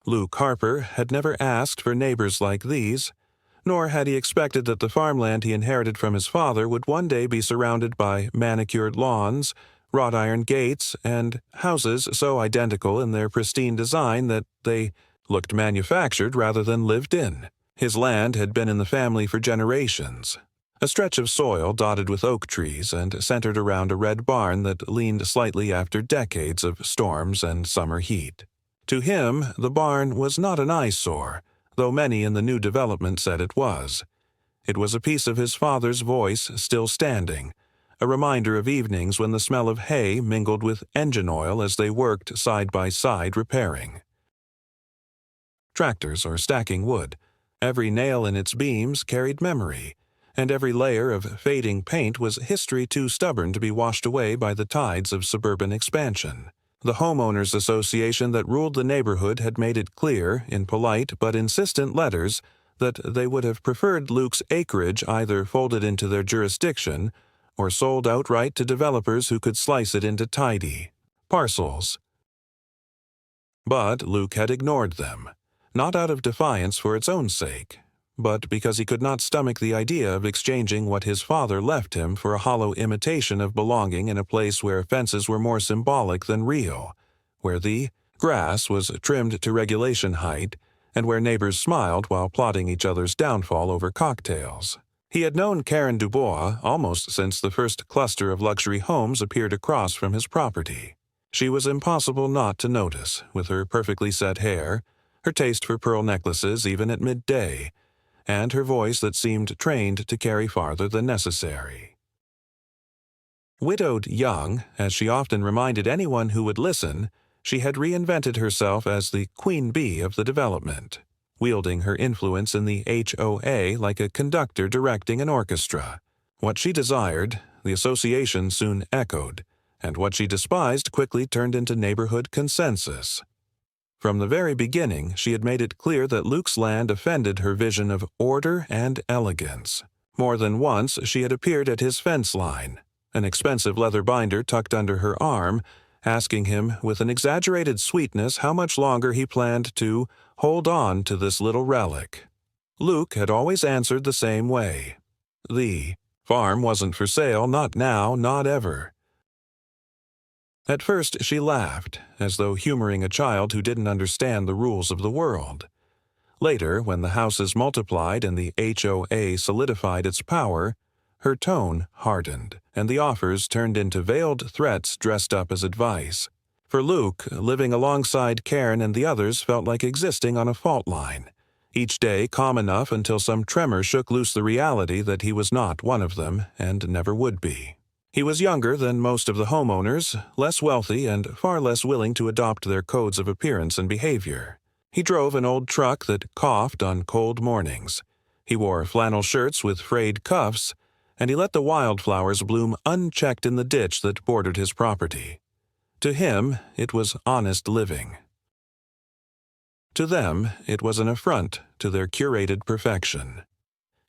Luke Harper had never asked for neighbors like these, nor had he expected that the farmland he inherited from his father would one day be surrounded by manicured lawns, wrought iron gates, and houses so identical in their pristine design that they looked manufactured rather than lived in. His land had been in the family for generations, a stretch of soil dotted with oak trees and centered around a red barn that leaned slightly after decades of storms and summer heat. To him, the barn was not an eyesore, though many in the new development said it was. It was a piece of his father's voice still standing, a reminder of evenings when the smell of hay mingled with engine oil as they worked side by side repairing tractors or stacking wood. Every nail in its beams carried memory, and every layer of fading paint was history too stubborn to be washed away by the tides of suburban expansion. The homeowners association that ruled the neighborhood had made it clear, in polite but insistent letters, that they would have preferred Luke's acreage either folded into their jurisdiction or sold outright to developers who could slice it into tidy parcels. But Luke had ignored them, not out of defiance for its own sake, but because he could not stomach the idea of exchanging what his father left him for a hollow imitation of belonging in a place where fences were more symbolic than real, where the grass was trimmed to regulation height, and where neighbors smiled while plotting each other's downfall over cocktails. He had known Karen Dubois almost since the first cluster of luxury homes appeared across from his property. She was impossible not to notice, with her perfectly set hair, her taste for pearl necklaces even at midday, and her voice that seemed trained to carry farther than necessary. Widowed young, as she often reminded anyone who would listen, she had reinvented herself as the queen bee of the development, wielding her influence in the HOA like a conductor directing an orchestra. What she desired, the association soon echoed, and what she despised quickly turned into neighborhood consensus. From the very beginning, she had made it clear that Luke's land offended her vision of order and elegance. More than once, she had appeared at his fence line, an expensive leather binder tucked under her arm, asking him with an exaggerated sweetness how much longer he planned to hold on to this little relic. Luke had always answered the same way. The farm wasn't for sale, not now, not ever. At first she laughed, as though humoring a child who didn't understand the rules of the world. Later, when the houses multiplied and the HOA solidified its power, her tone hardened, and the offers turned into veiled threats dressed up as advice. For Luke, living alongside Karen and the others felt like existing on a fault line, each day calm enough until some tremor shook loose the reality that he was not one of them and never would be. He was younger than most of the homeowners, less wealthy, and far less willing to adopt their codes of appearance and behavior. He drove an old truck that coughed on cold mornings. He wore flannel shirts with frayed cuffs, and he let the wildflowers bloom unchecked in the ditch that bordered his property. To him, it was honest living. To them, it was an affront to their curated perfection.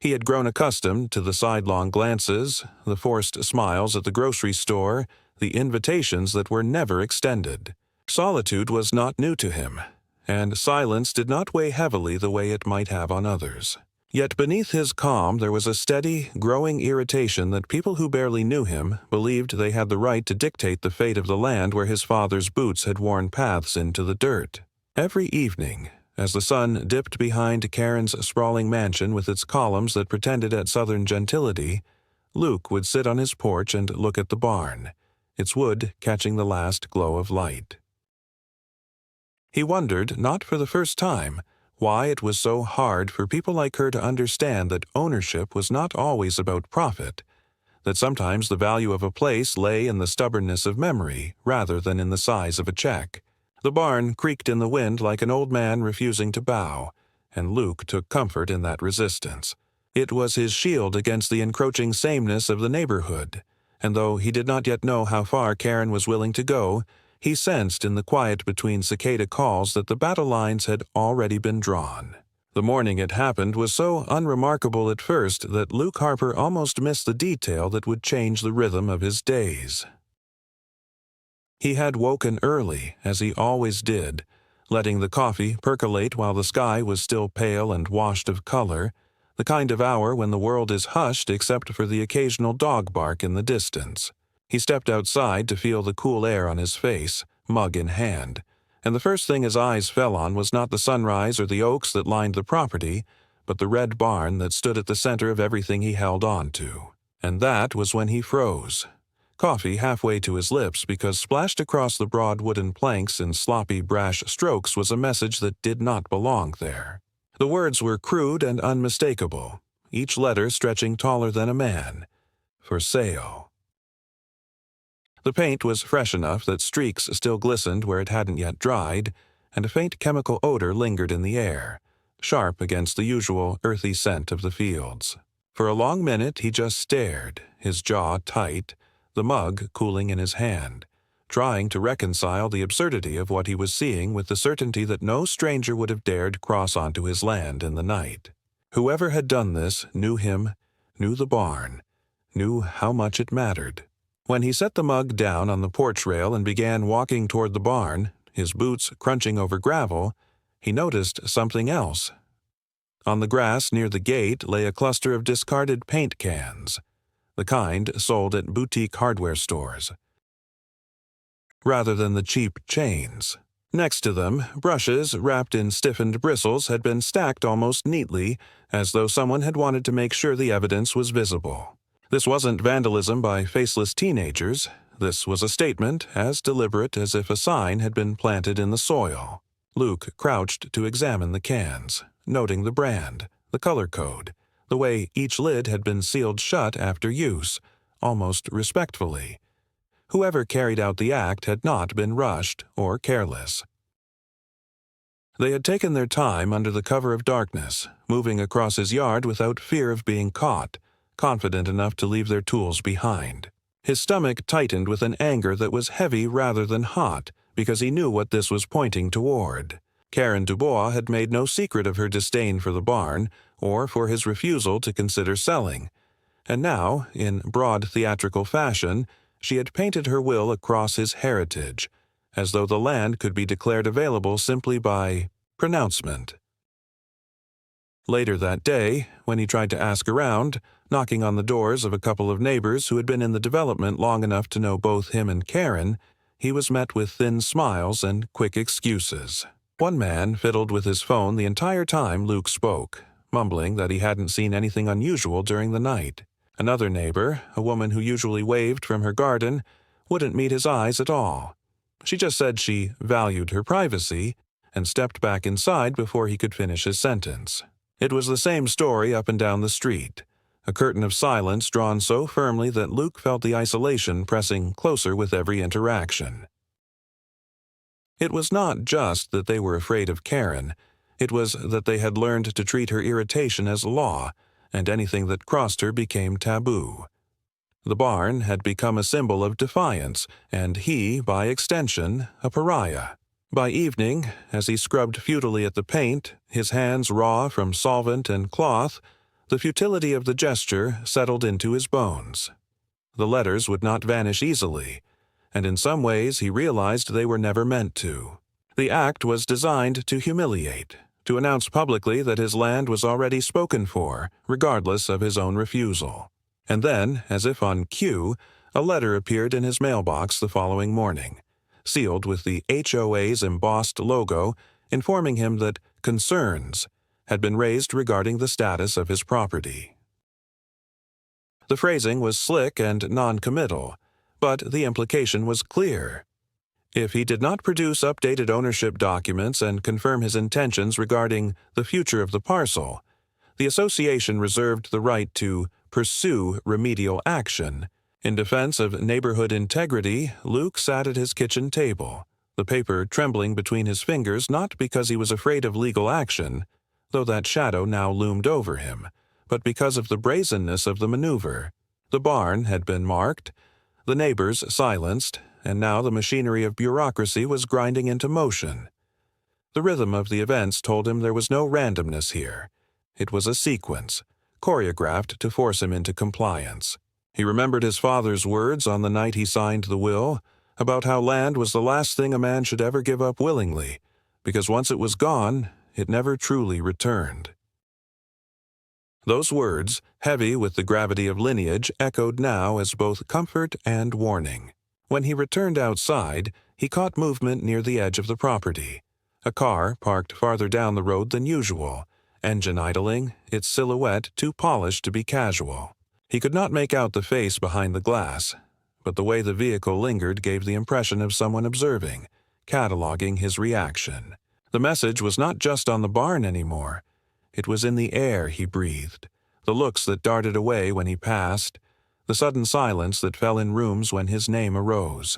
He had grown accustomed to the sidelong glances, the forced smiles at the grocery store, the invitations that were never extended. Solitude was not new to him, and silence did not weigh heavily the way it might have on others. Yet beneath his calm there was a steady, growing irritation that people who barely knew him believed they had the right to dictate the fate of the land where his father's boots had worn paths into the dirt. Every evening, as the sun dipped behind Karen's sprawling mansion with its columns that pretended at southern gentility, Luke would sit on his porch and look at the barn, its wood catching the last glow of light. He wondered, not for the first time, why it was so hard for people like her to understand that ownership was not always about profit, that sometimes the value of a place lay in the stubbornness of memory rather than in the size of a check. The barn creaked in the wind like an old man refusing to bow, and Luke took comfort in that resistance. It was his shield against the encroaching sameness of the neighborhood, and though he did not yet know how far Karen was willing to go, he sensed in the quiet between cicada calls that the battle lines had already been drawn. The morning it happened was so unremarkable at first that Luke Harper almost missed the detail that would change the rhythm of his days. He had woken early, as he always did, letting the coffee percolate while the sky was still pale and washed of color, the kind of hour when the world is hushed except for the occasional dog bark in the distance. He stepped outside to feel the cool air on his face, mug in hand, and the first thing his eyes fell on was not the sunrise or the oaks that lined the property, but the red barn that stood at the center of everything he held on to. And that was when he froze. Coffee halfway to his lips because splashed across the broad wooden planks in sloppy, brash strokes was a message that did not belong there. The words were crude and unmistakable, each letter stretching taller than a man. For sale. The paint was fresh enough that streaks still glistened where it hadn't yet dried, and a faint chemical odor lingered in the air, sharp against the usual earthy scent of the fields. For a long minute he just stared, his jaw tight, the mug cooling in his hand, trying to reconcile the absurdity of what he was seeing with the certainty that no stranger would have dared cross onto his land in the night. Whoever had done this knew him, knew the barn, knew how much it mattered. When he set the mug down on the porch rail and began walking toward the barn, his boots crunching over gravel, he noticed something else. On the grass near the gate lay a cluster of discarded paint cans, the kind sold at boutique hardware stores, rather than the cheap chains. Next to them, brushes wrapped in stiffened bristles had been stacked almost neatly, as though someone had wanted to make sure the evidence was visible. This wasn't vandalism by faceless teenagers. This was a statement as deliberate as if a sign had been planted in the soil. Luke crouched to examine the cans, noting the brand, the color code, the way each lid had been sealed shut after use, almost respectfully. Whoever carried out the act had not been rushed or careless. They had taken their time under the cover of darkness, moving across his yard without fear of being caught, confident enough to leave their tools behind. His stomach tightened with an anger that was heavy rather than hot, because he knew what this was pointing toward. Karen Dubois had made no secret of her disdain for the barn, or for his refusal to consider selling, and now, in broad theatrical fashion, she had painted her will across his heritage, as though the land could be declared available simply by pronouncement. Later that day, when he tried to ask around, knocking on the doors of a couple of neighbors who had been in the development long enough to know both him and Karen, he was met with thin smiles and quick excuses. One man fiddled with his phone the entire time Luke spoke, mumbling that he hadn't seen anything unusual during the night. Another neighbor, a woman who usually waved from her garden, wouldn't meet his eyes at all. She just said she valued her privacy and stepped back inside before he could finish his sentence. It was the same story up and down the street, a curtain of silence drawn so firmly that Luke felt the isolation pressing closer with every interaction. It was not just that they were afraid of Karen, it was that they had learned to treat her irritation as law, and anything that crossed her became taboo. The barn had become a symbol of defiance, and he, by extension, a pariah. By evening, as he scrubbed futilely at the paint, his hands raw from solvent and cloth, the futility of the gesture settled into his bones. The letters would not vanish easily, and in some ways he realized they were never meant to. The act was designed to humiliate, to announce publicly that his land was already spoken for, regardless of his own refusal. And then, as if on cue, a letter appeared in his mailbox the following morning, sealed with the HOA's embossed logo, informing him that concerns had been raised regarding the status of his property. The phrasing was slick and non-committal, but the implication was clear. If he did not produce updated ownership documents and confirm his intentions regarding the future of the parcel, the association reserved the right to pursue remedial action. In defense of neighborhood integrity, Luke sat at his kitchen table, the paper trembling between his fingers not because he was afraid of legal action, though that shadow now loomed over him, but because of the brazenness of the maneuver. The barn had been marked, the neighbors silenced, and now the machinery of bureaucracy was grinding into motion. The rhythm of the events told him there was no randomness here. It was a sequence, choreographed to force him into compliance. He remembered his father's words on the night he signed the will, about how land was the last thing a man should ever give up willingly, because once it was gone, it never truly returned. Those words, heavy with the gravity of lineage, echoed now as both comfort and warning. When he returned outside, he caught movement near the edge of the property. A car parked farther down the road than usual, engine idling, its silhouette too polished to be casual. He could not make out the face behind the glass, but the way the vehicle lingered gave the impression of someone observing, cataloging his reaction. The message was not just on the barn anymore. It was in the air he breathed, the looks that darted away when he passed, the sudden silence that fell in rooms when his name arose.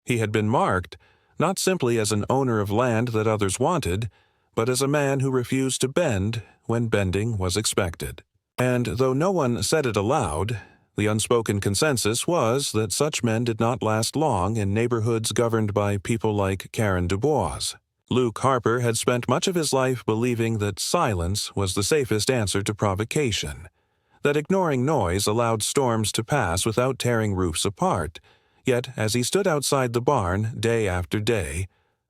He had been marked, not simply as an owner of land that others wanted, but as a man who refused to bend when bending was expected. And though no one said it aloud, the unspoken consensus was that such men did not last long in neighborhoods governed by people like Karen Dubois. Luke Harper had spent much of his life believing that silence was the safest answer to provocation, that ignoring noise allowed storms to pass without tearing roofs apart. Yet, as he stood outside the barn day after day,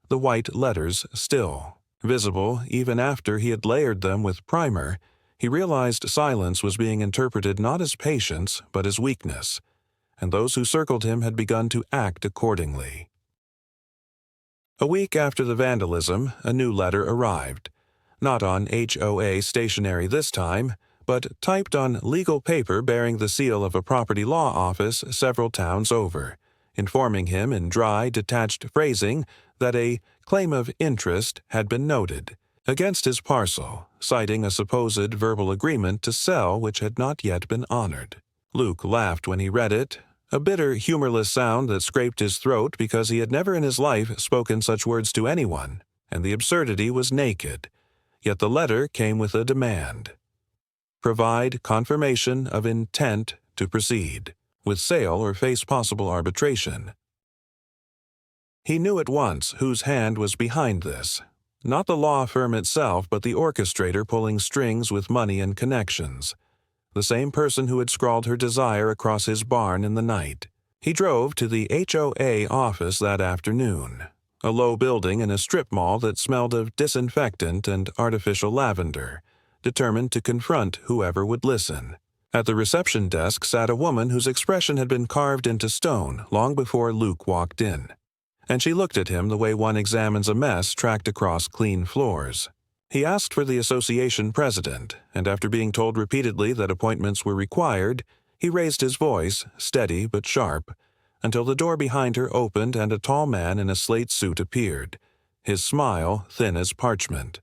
the white letters still visible even after he had layered them with primer, he realized silence was being interpreted not as patience but as weakness, and those who circled him had begun to act accordingly. A week after the vandalism, a new letter arrived, not on HOA stationery this time, but typed on legal paper bearing the seal of a property law office several towns over, informing him in dry, detached phrasing that a claim of interest had been noted against his parcel, citing a supposed verbal agreement to sell which had not yet been honored. Luke laughed when he read it, a bitter, humorless sound that scraped his throat because he had never in his life spoken such words to anyone, and the absurdity was naked. Yet the letter came with a demand. Provide confirmation of intent to proceed, with sale or face possible arbitration. He knew at once whose hand was behind this. Not the law firm itself, but the orchestrator pulling strings with money and connections. The same person who had scrawled her desire across his barn in the night. He drove to the HOA office that afternoon, a low building in a strip mall that smelled of disinfectant and artificial lavender, determined to confront whoever would listen. At the reception desk sat a woman whose expression had been carved into stone long before Luke walked in, and she looked at him the way one examines a mess tracked across clean floors. He asked for the association president, and after being told repeatedly that appointments were required, he raised his voice, steady but sharp, until the door behind her opened and a tall man in a slate suit appeared, his smile thin as parchment.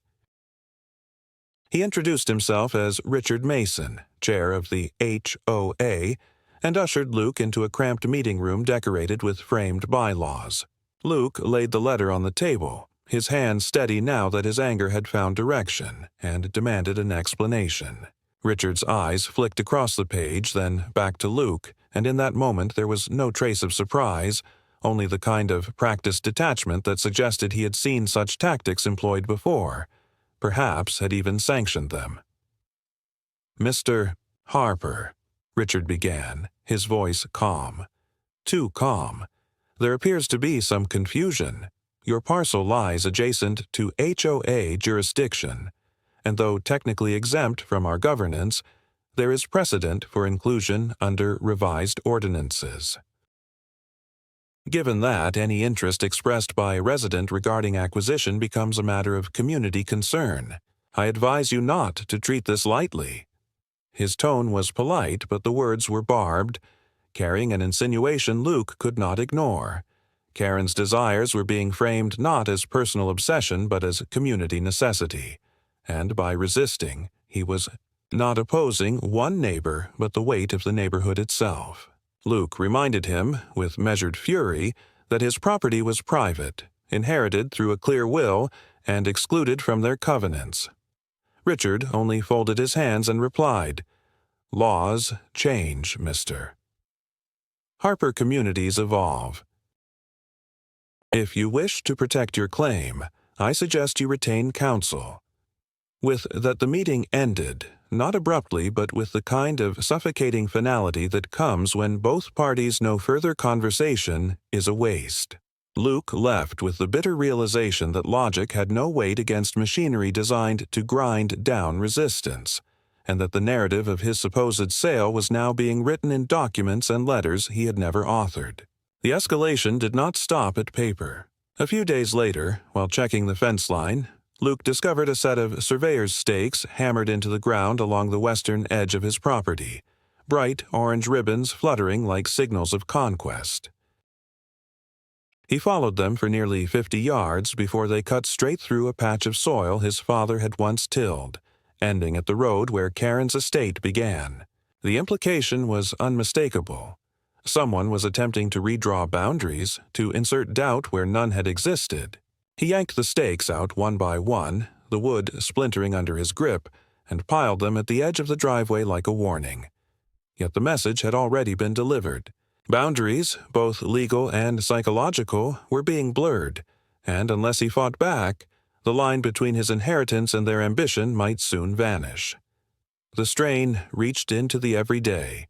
He introduced himself as Richard Mason, chair of the HOA, and ushered Luke into a cramped meeting room decorated with framed bylaws. Luke laid the letter on the table, his hand steady now that his anger had found direction, and demanded an explanation. Richard's eyes flicked across the page, then back to Luke, and in that moment there was no trace of surprise, only the kind of practiced detachment that suggested he had seen such tactics employed before, perhaps had even sanctioned them. "Mr. Harper," Richard began, his voice calm. Too calm. "There appears to be some confusion. Your parcel lies adjacent to HOA jurisdiction, and though technically exempt from our governance, there is precedent for inclusion under revised ordinances. Given that, any interest expressed by a resident regarding acquisition becomes a matter of community concern. I advise you not to treat this lightly." His tone was polite, but the words were barbed, carrying an insinuation Luke could not ignore. Karen's desires were being framed not as personal obsession but as community necessity, and by resisting, he was not opposing one neighbor but the weight of the neighborhood itself. Luke reminded him, with measured fury, that his property was private, inherited through a clear will, and excluded from their covenants. Richard only folded his hands and replied, "Laws change, mister. Harper communities evolve. If you wish to protect your claim, I suggest you retain counsel." With that the meeting ended, not abruptly but with the kind of suffocating finality that comes when both parties know further conversation is a waste. Luke left with the bitter realization that logic had no weight against machinery designed to grind down resistance, and that the narrative of his supposed sale was now being written in documents and letters he had never authored. The escalation did not stop at paper. A few days later, while checking the fence line, Luke discovered a set of surveyor's stakes hammered into the ground along the western edge of his property, bright orange ribbons fluttering like signals of conquest. He followed them for nearly 50 yards before they cut straight through a patch of soil his father had once tilled, ending at the road where Karen's estate began. The implication was unmistakable. Someone was attempting to redraw boundaries, to insert doubt where none had existed. He yanked the stakes out one by one, the wood splintering under his grip, and piled them at the edge of the driveway like a warning. Yet the message had already been delivered. Boundaries, both legal and psychological, were being blurred, and unless he fought back, the line between his inheritance and their ambition might soon vanish. The strain reached into the everyday.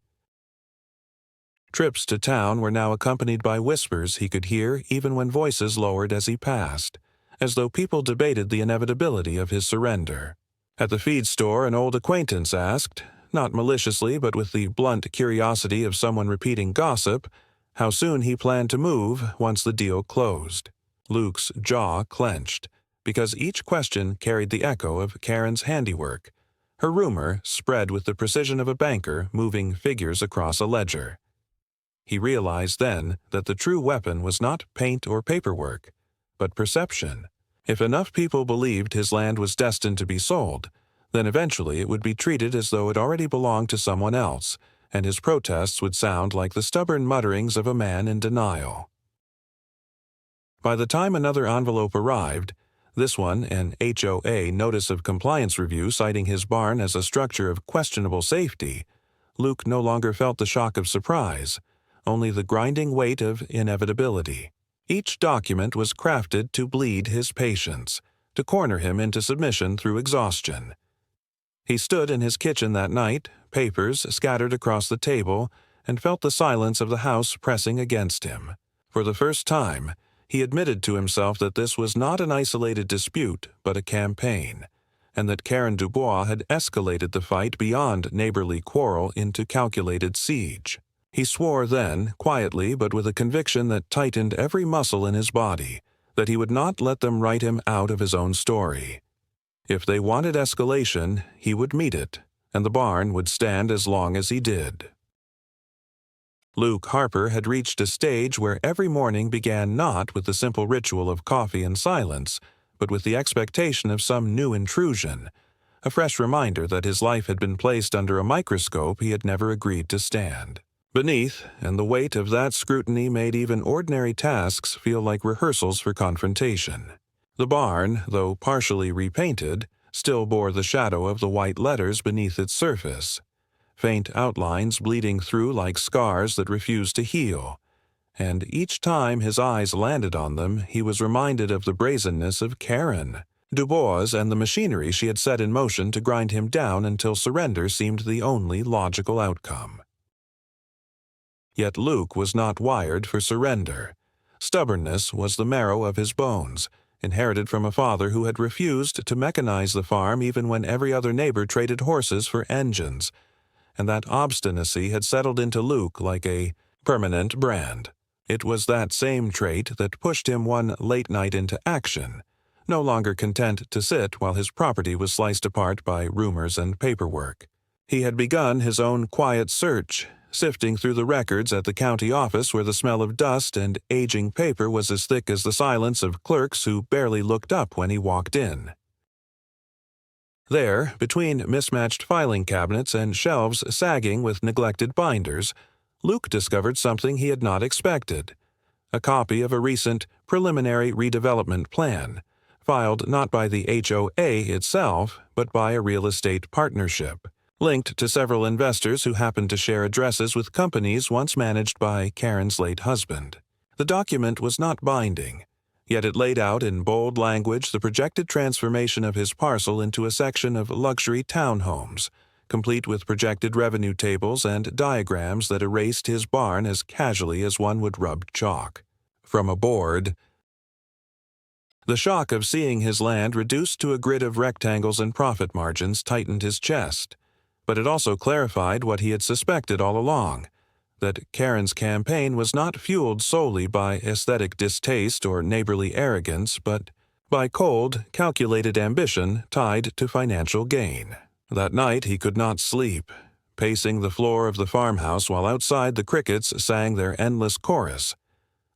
Trips to town were now accompanied by whispers he could hear even when voices lowered as he passed, as though people debated the inevitability of his surrender. At the feed store, an old acquaintance asked, not maliciously but with the blunt curiosity of someone repeating gossip, how soon he planned to move once the deal closed. Luke's jaw clenched, because each question carried the echo of Karen's handiwork. Her rumor spread with the precision of a banker moving figures across a ledger. He realized then that the true weapon was not paint or paperwork, but perception. If enough people believed his land was destined to be sold, then eventually it would be treated as though it already belonged to someone else, and his protests would sound like the stubborn mutterings of a man in denial. By the time another envelope arrived, this one an HOA Notice of Compliance review citing his barn as a structure of questionable safety, Luke no longer felt the shock of surprise, only the grinding weight of inevitability. Each document was crafted to bleed his patience, to corner him into submission through exhaustion. He stood in his kitchen that night, papers scattered across the table, and felt the silence of the house pressing against him. For the first time, he admitted to himself that this was not an isolated dispute, but a campaign, and that Karen Dubois had escalated the fight beyond neighborly quarrel into calculated siege. He swore then, quietly but with a conviction that tightened every muscle in his body, that he would not let them write him out of his own story. If they wanted escalation, he would meet it, and the barn would stand as long as he did. Luke Harper had reached a stage where every morning began not with the simple ritual of coffee and silence, but with the expectation of some new intrusion, a fresh reminder that his life had been placed under a microscope he had never agreed to stand. Beneath, and the weight of that scrutiny made even ordinary tasks feel like rehearsals for confrontation. The barn, though partially repainted, still bore the shadow of the white letters beneath its surface, faint outlines bleeding through like scars that refused to heal, and each time his eyes landed on them he was reminded of the brazenness of Karen Dubois and the machinery she had set in motion to grind him down until surrender seemed the only logical outcome. Yet Luke was not wired for surrender. Stubbornness was the marrow of his bones, inherited from a father who had refused to mechanize the farm even when every other neighbor traded horses for engines, and that obstinacy had settled into Luke like a permanent brand. It was that same trait that pushed him one late night into action, no longer content to sit while his property was sliced apart by rumors and paperwork. He had begun his own quiet search, sifting through the records at the county office where the smell of dust and aging paper was as thick as the silence of clerks who barely looked up when he walked in. There, between mismatched filing cabinets and shelves sagging with neglected binders, Luke discovered something he had not expected: a copy of a recent preliminary redevelopment plan, filed not by the HOA itself, but by a real estate partnership, linked to several investors who happened to share addresses with companies once managed by Karen's late husband. The document was not binding, yet it laid out in bold language the projected transformation of his parcel into a section of luxury townhomes, complete with projected revenue tables and diagrams that erased his barn as casually as one would rub chalk. from a board. The shock of seeing his land reduced to a grid of rectangles and profit margins tightened his chest, but it also clarified what he had suspected all along, that Karen's campaign was not fueled solely by aesthetic distaste or neighborly arrogance, but by cold, calculated ambition tied to financial gain. That night he could not sleep, pacing the floor of the farmhouse while outside the crickets sang their endless chorus,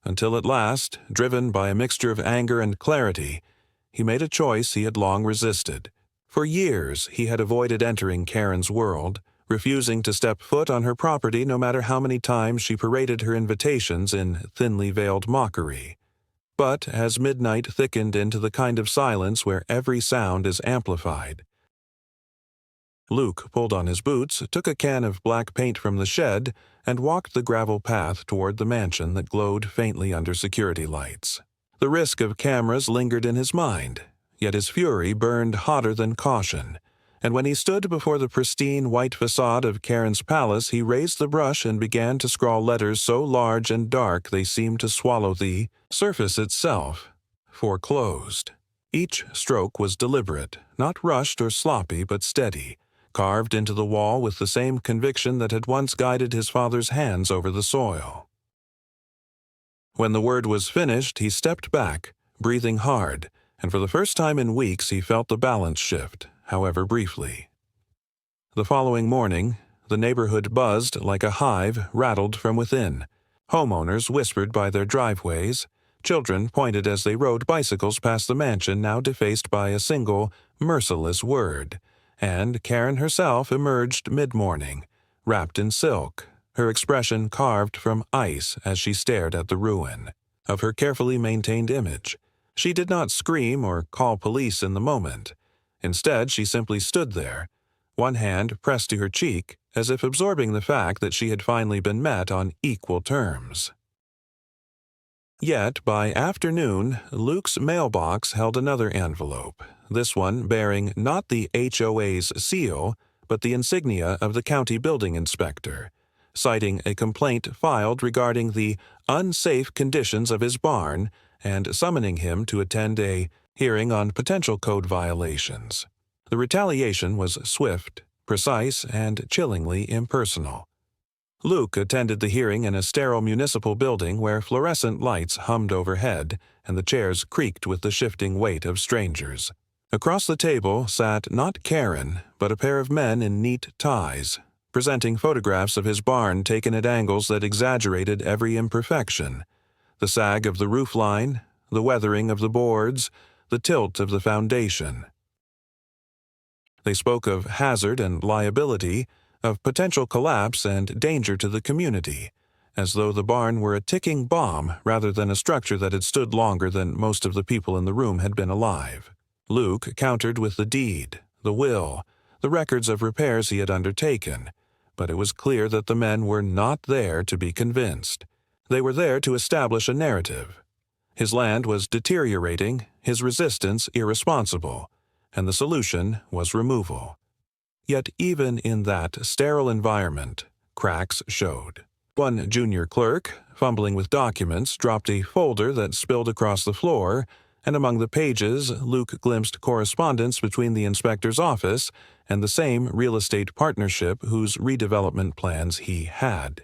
until at last, driven by a mixture of anger and clarity, he made a choice he had long resisted. For years he had avoided entering Karen's world, refusing to step foot on her property no matter how many times she paraded her invitations in thinly veiled mockery. But as midnight thickened into the kind of silence where every sound is amplified, Luke pulled on his boots, took a can of black paint from the shed, and walked the gravel path toward the mansion that glowed faintly under security lights. The risk of cameras lingered in his mind, yet his fury burned hotter than caution, and when he stood before the pristine white facade of Karen's palace, he raised the brush and began to scrawl letters so large and dark they seemed to swallow the surface itself. Foreclosed. Each stroke was deliberate, not rushed or sloppy, but steady, carved into the wall with the same conviction that had once guided his father's hands over the soil. When the word was finished, he stepped back, breathing hard, and for the first time in weeks he felt the balance shift, however briefly. The following morning, the neighborhood buzzed like a hive rattled from within. Homeowners whispered by their driveways. Children pointed as they rode bicycles past the mansion now defaced by a single, merciless word. And Karen herself emerged mid-morning, wrapped in silk, her expression carved from ice as she stared at the ruin of her carefully maintained image. She did not scream or call police in the moment. Instead, she simply stood there, one hand pressed to her cheek, as if absorbing the fact that she had finally been met on equal terms. Yet, by afternoon, Luke's mailbox held another envelope, this one bearing not the HOA's seal, but the insignia of the county building inspector, citing a complaint filed regarding the unsafe conditions of his barn and summoning him to attend a hearing on potential code violations. The retaliation was swift, precise, and chillingly impersonal. Luke attended the hearing in a sterile municipal building where fluorescent lights hummed overhead and the chairs creaked with the shifting weight of strangers. Across the table sat not Karen, but a pair of men in neat ties, presenting photographs of his barn taken at angles that exaggerated every imperfection: the sag of the roofline, the weathering of the boards, the tilt of the foundation. They spoke of hazard and liability, of potential collapse and danger to the community, as though the barn were a ticking bomb rather than a structure that had stood longer than most of the people in the room had been alive. Luke countered with the deed, the will, the records of repairs he had undertaken, but it was clear that the men were not there to be convinced. They were there to establish a narrative. His land was deteriorating, his resistance irresponsible, and the solution was removal. Yet even in that sterile environment, cracks showed. One junior clerk, fumbling with documents, dropped a folder that spilled across the floor, and among the pages Luke glimpsed correspondence between the inspector's office and the same real estate partnership whose redevelopment plans he had.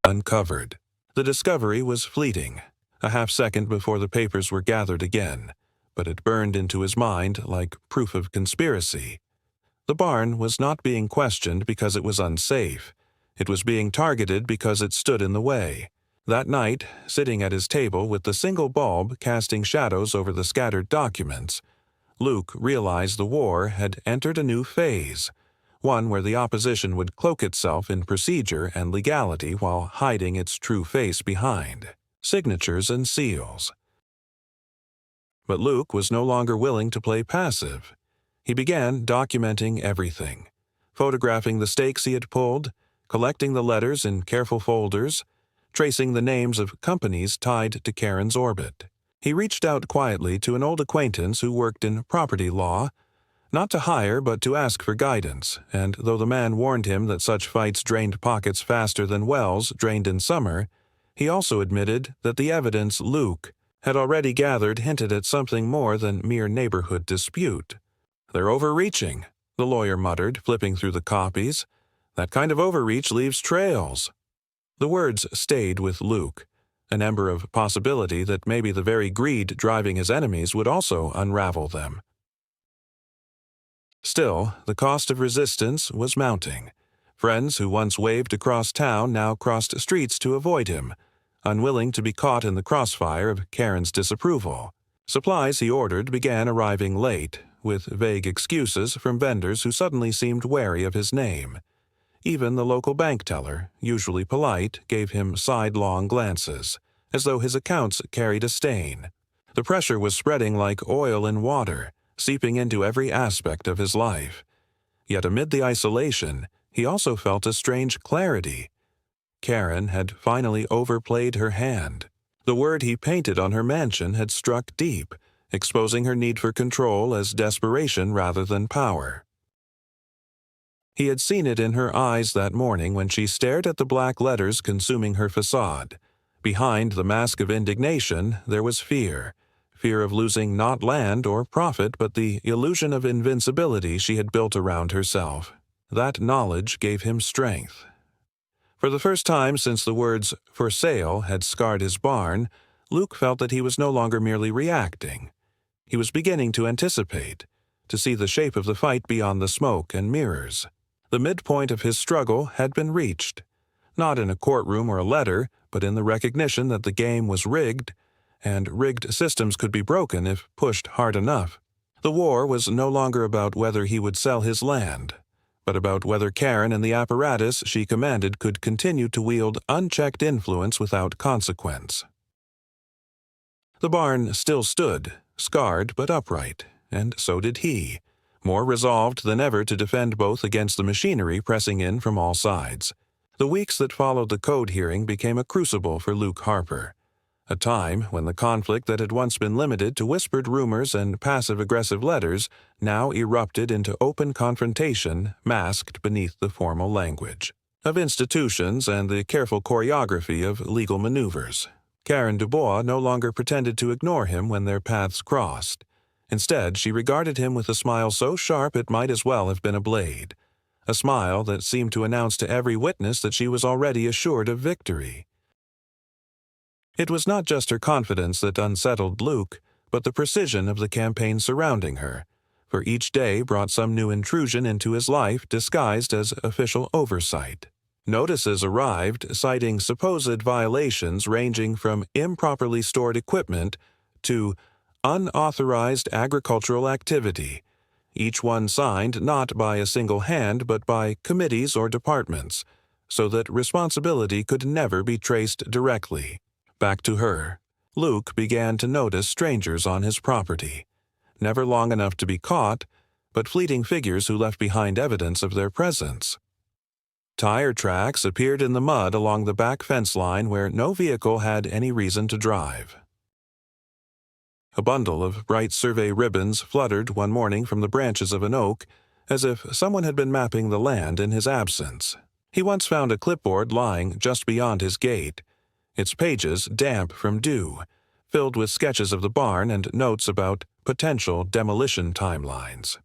Uncovered. The discovery was fleeting, a half-second before the papers were gathered again, but it burned into his mind like proof of conspiracy. The barn was not being questioned because it was unsafe. It was being targeted because it stood in the way. That night, sitting at his table with the single bulb casting shadows over the scattered documents, Luke realized the war had entered a new phase, one where the opposition would cloak itself in procedure and legality while hiding its true face behind signatures and seals. But Luke was no longer willing to play passive. He began documenting everything, photographing the stakes he had pulled, collecting the letters in careful folders, tracing the names of companies tied to Karen's orbit. He reached out quietly to an old acquaintance who worked in property law, not to hire but to ask for guidance, and though the man warned him that such fights drained pockets faster than wells drained in summer, He also admitted that the evidence Luke had already gathered hinted at something more than mere neighborhood dispute. "They're overreaching," the lawyer muttered, flipping through the copies. "That kind of overreach leaves trails." The words stayed with Luke, an ember of possibility that maybe the very greed driving his enemies would also unravel them. Still, the cost of resistance was mounting. Friends who once waved across town now crossed streets to avoid him, unwilling to be caught in the crossfire of Karen's disapproval. Supplies he ordered began arriving late, with vague excuses from vendors who suddenly seemed wary of his name. Even the local bank teller, usually polite, gave him sidelong glances, as though his accounts carried a stain. The pressure was spreading like oil in water, seeping into every aspect of his life. Yet amid the isolation, he also felt a strange clarity. Karen had finally overplayed her hand. The word he painted on her mansion had struck deep, exposing her need for control as desperation rather than power. He had seen it in her eyes that morning when she stared at the black letters consuming her facade. Behind the mask of indignation, there was fear. Fear of losing not land or profit, but the illusion of invincibility she had built around herself. That knowledge gave him strength. For the first time since the words "for sale" had scarred his barn, Luke felt that he was no longer merely reacting. He was beginning to anticipate, to see the shape of the fight beyond the smoke and mirrors. The midpoint of his struggle had been reached, not in a courtroom or a letter, but in the recognition that the game was rigged, and rigged systems could be broken if pushed hard enough. The war was no longer about whether he would sell his land, but about whether Karen and the apparatus she commanded could continue to wield unchecked influence without consequence. The barn still stood, scarred but upright, and so did he, more resolved than ever to defend both against the machinery pressing in from all sides. The weeks that followed the code hearing became a crucible for Luke Harper, a time when the conflict that had once been limited to whispered rumors and passive-aggressive letters now erupted into open confrontation masked beneath the formal language of institutions and the careful choreography of legal maneuvers. Karen Dubois no longer pretended to ignore him when their paths crossed. Instead, she regarded him with a smile so sharp it might as well have been a blade, a smile that seemed to announce to every witness that she was already assured of victory. It was not just her confidence that unsettled Luke, but the precision of the campaign surrounding her, for each day brought some new intrusion into his life disguised as official oversight. Notices arrived citing supposed violations ranging from improperly stored equipment to unauthorized agricultural activity, each one signed not by a single hand but by committees or departments, so that responsibility could never be traced directly back to her. Luke began to notice strangers on his property, never long enough to be caught, but fleeting figures who left behind evidence of their presence. Tire tracks appeared in the mud along the back fence line where no vehicle had any reason to drive. A bundle of bright survey ribbons fluttered one morning from the branches of an oak, as if someone had been mapping the land in his absence. He once found a clipboard lying just beyond his gate, its pages damp from dew, filled with sketches of the barn and notes about potential demolition timelines.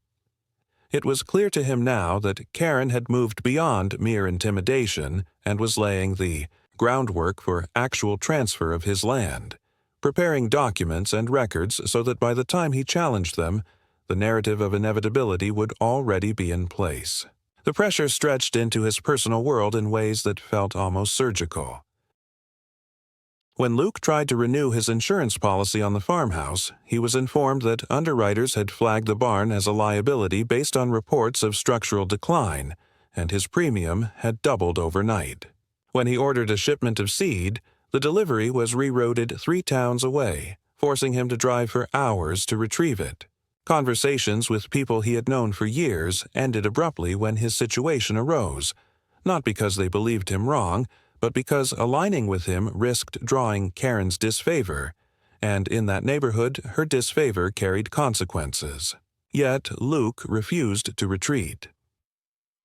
It was clear to him now that Karen had moved beyond mere intimidation and was laying the groundwork for actual transfer of his land, preparing documents and records so that by the time he challenged them, the narrative of inevitability would already be in place. The pressure stretched into his personal world in ways that felt almost surgical. When Luke tried to renew his insurance policy on the farmhouse, he was informed that underwriters had flagged the barn as a liability based on reports of structural decline, and his premium had doubled overnight. When he ordered a shipment of seed, the delivery was rerouted 3 towns away, forcing him to drive for hours to retrieve it. Conversations with people he had known for years ended abruptly when his situation arose, not because they believed him wrong, but because aligning with him risked drawing Karen's disfavor, and in that neighborhood her disfavor carried consequences. Yet Luke refused to retreat.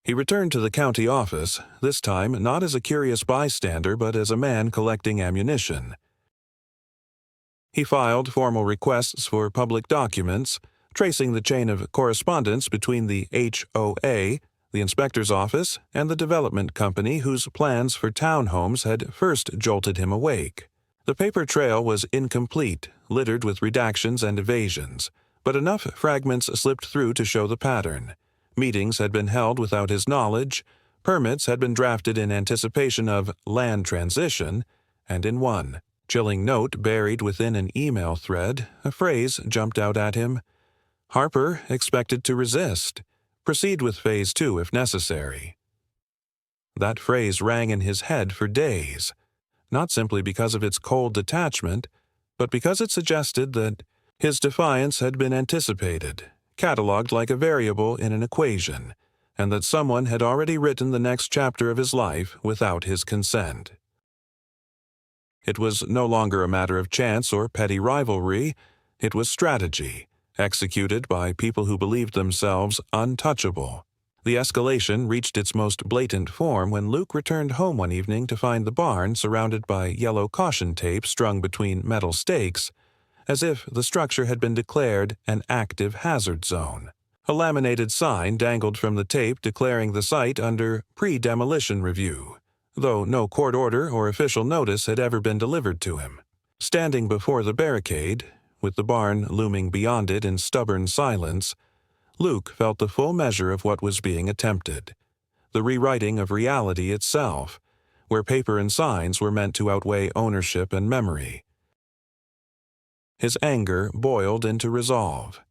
He returned to the county office, this time not as a curious bystander but as a man collecting ammunition. He filed formal requests for public documents, tracing the chain of correspondence between the HOA, the inspector's office, and the development company whose plans for townhomes had first jolted him awake. The paper trail was incomplete, littered with redactions and evasions, but enough fragments slipped through to show the pattern. Meetings had been held without his knowledge, permits had been drafted in anticipation of land transition, and in one chilling note buried within an email thread, a phrase jumped out at him. Harper expected to resist. Proceed with Phase 2 if necessary. That phrase rang in his head for days, not simply because of its cold detachment, but because it suggested that his defiance had been anticipated, catalogued like a variable in an equation, and that someone had already written the next chapter of his life without his consent. It was no longer a matter of chance or petty rivalry, it was strategy, executed by people who believed themselves untouchable. The escalation reached its most blatant form when Luke returned home one evening to find the barn surrounded by yellow caution tape strung between metal stakes, as if the structure had been declared an active hazard zone. A laminated sign dangled from the tape declaring the site under pre-demolition review, though no court order or official notice had ever been delivered to him. Standing before the barricade, with the barn looming beyond it in stubborn silence, Luke felt the full measure of what was being attempted, the rewriting of reality itself, where paper and signs were meant to outweigh ownership and memory. His anger boiled into resolve.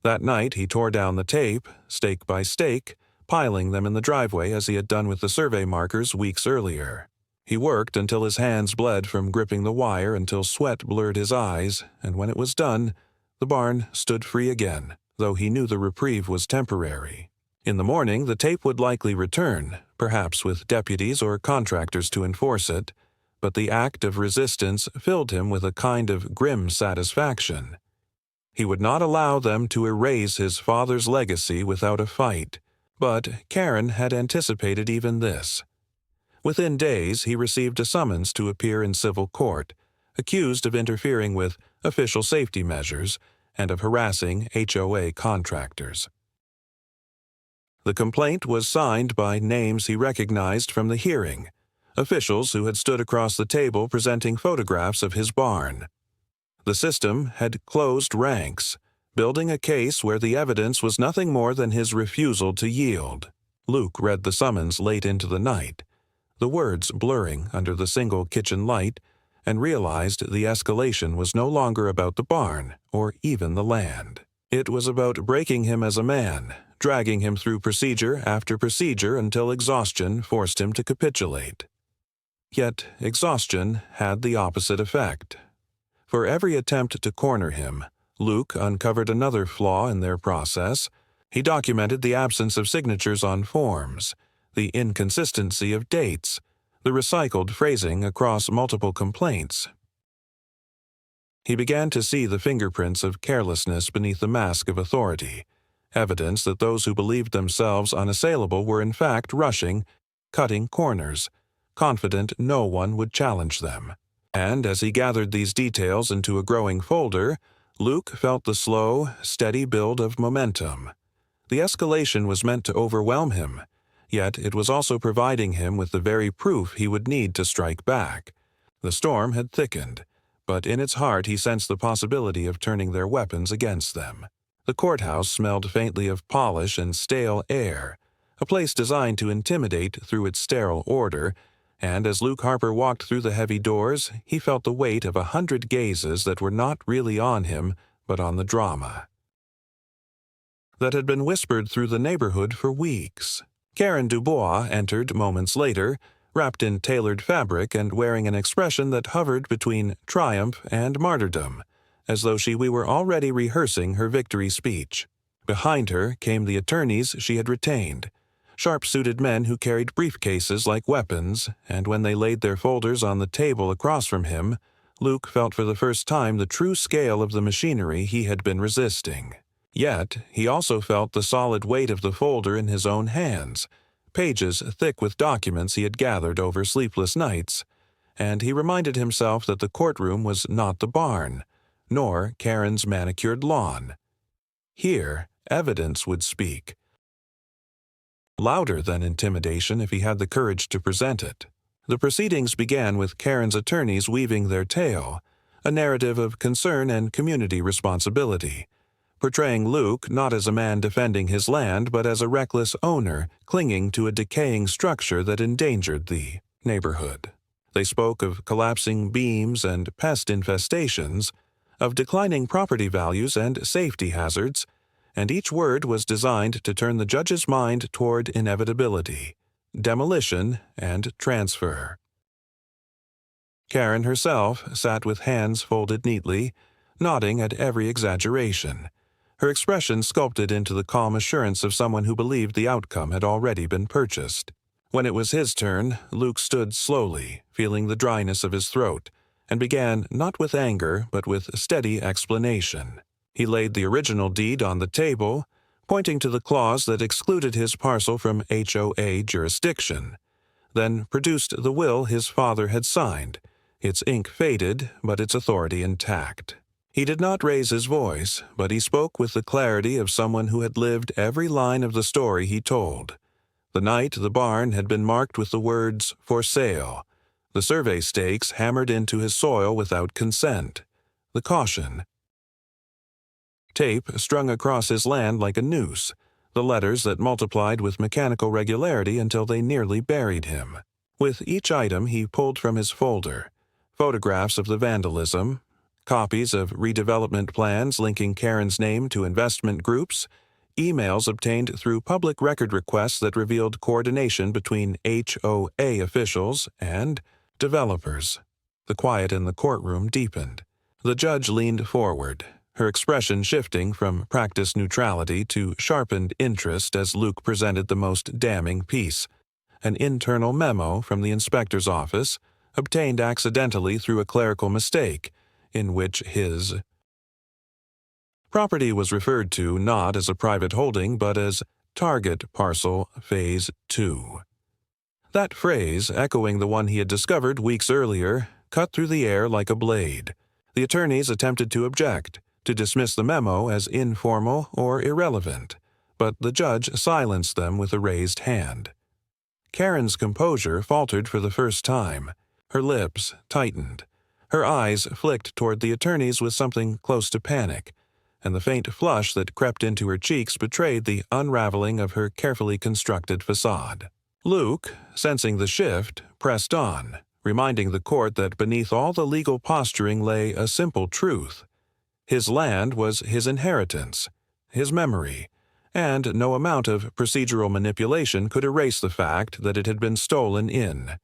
That night he tore down the tape, stake by stake, piling them in the driveway as he had done with the survey markers weeks earlier. He worked until his hands bled from gripping the wire, until sweat blurred his eyes, and when it was done, the barn stood free again, though he knew the reprieve was temporary. In the morning, the tape would likely return, perhaps with deputies or contractors to enforce it, but the act of resistance filled him with a kind of grim satisfaction. He would not allow them to erase his father's legacy without a fight, but Karen had anticipated even this. Within days, he received a summons to appear in civil court, accused of interfering with official safety measures and of harassing HOA contractors. The complaint was signed by names he recognized from the hearing, officials who had stood across the table presenting photographs of his barn. The system had closed ranks, building a case where the evidence was nothing more than his refusal to yield. Luke read the summons late into the night, the words blurring under the single kitchen light, and realized the escalation was no longer about the barn or even the land. It was about breaking him as a man, dragging him through procedure after procedure until exhaustion forced him to capitulate. Yet exhaustion had the opposite effect. For every attempt to corner him, Luke uncovered another flaw in their process. He documented the absence of signatures on forms, the inconsistency of dates, the recycled phrasing across multiple complaints. He began to see the fingerprints of carelessness beneath the mask of authority, evidence that those who believed themselves unassailable were in fact rushing, cutting corners, confident no one would challenge them. And as he gathered these details into a growing folder, Luke felt the slow, steady build of momentum. The escalation was meant to overwhelm him, yet it was also providing him with the very proof he would need to strike back. The storm had thickened, but in its heart he sensed the possibility of turning their weapons against them. The courthouse smelled faintly of polish and stale air, a place designed to intimidate through its sterile order, and as Luke Harper walked through the heavy doors, he felt the weight of 100 gazes that were not really on him, but on the drama that had been whispered through the neighborhood for weeks. Karen Dubois entered moments later, wrapped in tailored fabric and wearing an expression that hovered between triumph and martyrdom, as though we were already rehearsing her victory speech. Behind her came the attorneys she had retained, sharp-suited men who carried briefcases like weapons, and when they laid their folders on the table across from him, Luke felt for the first time the true scale of the machinery he had been resisting. Yet he also felt the solid weight of the folder in his own hands, pages thick with documents he had gathered over sleepless nights, and he reminded himself that the courtroom was not the barn, nor Karen's manicured lawn. Here, evidence would speak, louder than intimidation if he had the courage to present it. The proceedings began with Karen's attorneys weaving their tale, a narrative of concern and community responsibility, portraying Luke not as a man defending his land but as a reckless owner clinging to a decaying structure that endangered the neighborhood. They spoke of collapsing beams and pest infestations, of declining property values and safety hazards, and each word was designed to turn the judge's mind toward inevitability, demolition, and transfer. Karen herself sat with hands folded neatly, nodding at every exaggeration, her expression sculpted into the calm assurance of someone who believed the outcome had already been purchased. When it was his turn, Luke stood slowly, feeling the dryness of his throat, and began not with anger but with steady explanation. He laid the original deed on the table, pointing to the clause that excluded his parcel from HOA jurisdiction, then produced the will his father had signed, its ink faded but its authority intact. He did not raise his voice, but he spoke with the clarity of someone who had lived every line of the story he told. The night the barn had been marked with the words, "For sale," the survey stakes hammered into his soil without consent, the caution, tape strung across his land like a noose, the letters that multiplied with mechanical regularity until they nearly buried him. With each item he pulled from his folder photographs of the vandalism, copies of redevelopment plans linking Karen's name to investment groups, emails obtained through public record requests that revealed coordination between HOA officials and developers. The quiet in the courtroom deepened. The judge leaned forward, her expression shifting from practiced neutrality to sharpened interest as Luke presented the most damning piece, an internal memo from the inspector's office, obtained accidentally through a clerical mistake, in which his property was referred to not as a private holding but as Target Parcel Phase 2. That phrase, echoing the one he had discovered weeks earlier, cut through the air like a blade. The attorneys attempted to object, to dismiss the memo as informal or irrelevant, but the judge silenced them with a raised hand. Karen's composure faltered for the first time. Her lips tightened. Her eyes flicked toward the attorneys with something close to panic, and the faint flush that crept into her cheeks betrayed the unraveling of her carefully constructed facade. Luke, sensing the shift, pressed on, reminding the court that beneath all the legal posturing lay a simple truth. His land was his inheritance, his memory, and no amount of procedural manipulation could erase the fact that it had been stolen in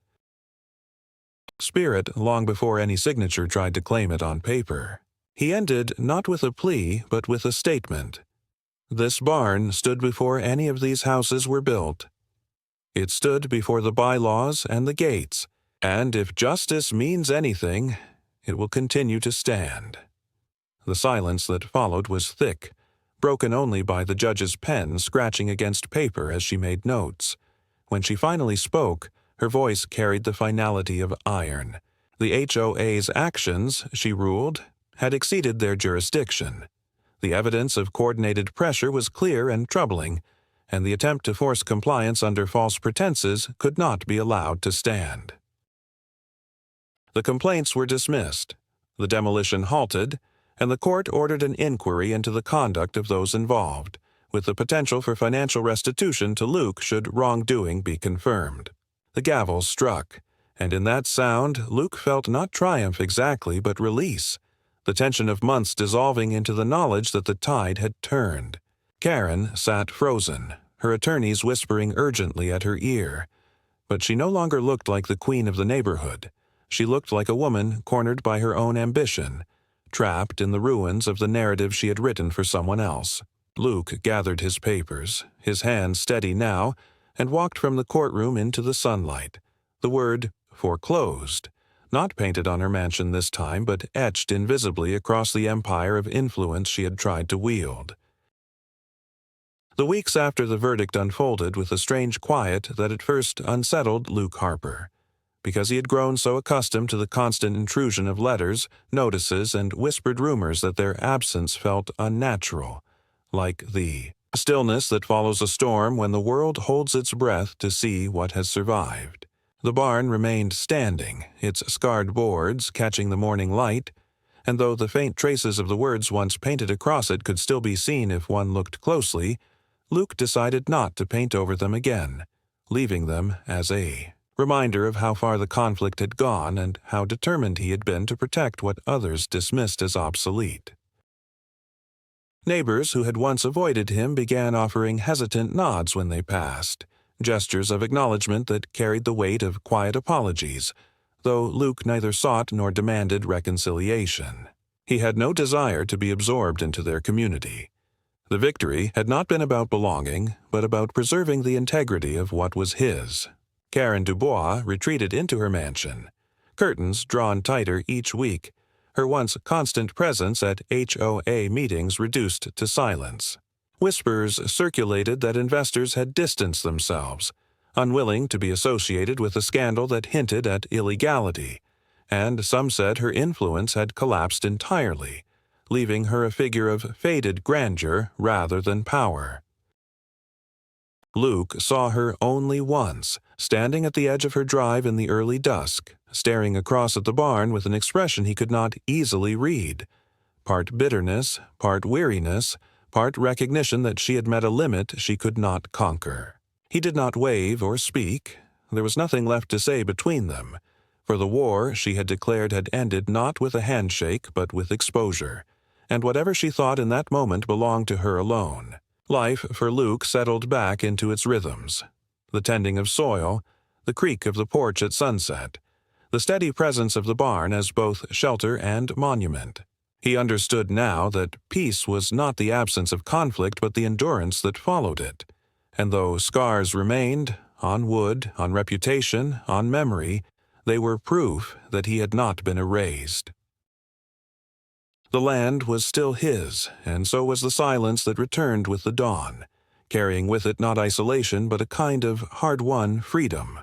spirit long before any signature tried to claim it on paper. He ended not with a plea but with a statement. This barn stood before any of these houses were built. It stood before the bylaws and the gates, and if justice means anything, it will continue to stand. The silence that followed was thick, broken only by the judge's pen scratching against paper as she made notes. When she finally spoke, her voice carried the finality of iron. The HOA's actions, she ruled, had exceeded their jurisdiction. The evidence of coordinated pressure was clear and troubling, and the attempt to force compliance under false pretenses could not be allowed to stand. The complaints were dismissed, the demolition halted, and the court ordered an inquiry into the conduct of those involved, with the potential for financial restitution to Luke should wrongdoing be confirmed. The gavel struck, and in that sound Luke felt not triumph exactly but release, the tension of months dissolving into the knowledge that the tide had turned. Karen sat frozen, her attorneys whispering urgently at her ear. But she no longer looked like the queen of the neighborhood. She looked like a woman cornered by her own ambition, trapped in the ruins of the narrative she had written for someone else. Luke gathered his papers, his hand steady now, and walked from the courtroom into the sunlight. The word "foreclosed," not painted on her mansion this time, but etched invisibly across the empire of influence she had tried to wield. The weeks after the verdict unfolded with a strange quiet that at first unsettled Luke Harper, because he had grown so accustomed to the constant intrusion of letters, notices, and whispered rumors that their absence felt unnatural, like the stillness that follows a storm when the world holds its breath to see what has survived. The barn remained standing, its scarred boards catching the morning light, and though the faint traces of the words once painted across it could still be seen if one looked closely, Luke decided not to paint over them again, leaving them as a reminder of how far the conflict had gone and how determined he had been to protect what others dismissed as obsolete. Neighbors who had once avoided him began offering hesitant nods when they passed, gestures of acknowledgement that carried the weight of quiet apologies, though Luke neither sought nor demanded reconciliation. He had no desire to be absorbed into their community. The victory had not been about belonging, but about preserving the integrity of what was his. Karen Dubois retreated into her mansion, curtains drawn tighter each week, her once constant presence at HOA meetings reduced to silence. Whispers circulated that investors had distanced themselves, unwilling to be associated with a scandal that hinted at illegality, and some said her influence had collapsed entirely, leaving her a figure of faded grandeur rather than power. Luke saw her only once, standing at the edge of her drive in the early dusk, staring across at the barn with an expression he could not easily read, part bitterness, part weariness, part recognition that she had met a limit she could not conquer. He did not wave or speak. There was nothing left to say between them, for the war she had declared had ended not with a handshake but with exposure, and whatever she thought in that moment belonged to her alone. Life for Luke settled back into its rhythms. The tending of soil, the creak of the porch at sunset, the steady presence of the barn as both shelter and monument. He understood now that peace was not the absence of conflict but the endurance that followed it, and though scars remained, on wood, on reputation, on memory, they were proof that he had not been erased. The land was still his, and so was the silence that returned with the dawn, carrying with it not isolation but a kind of hard-won freedom.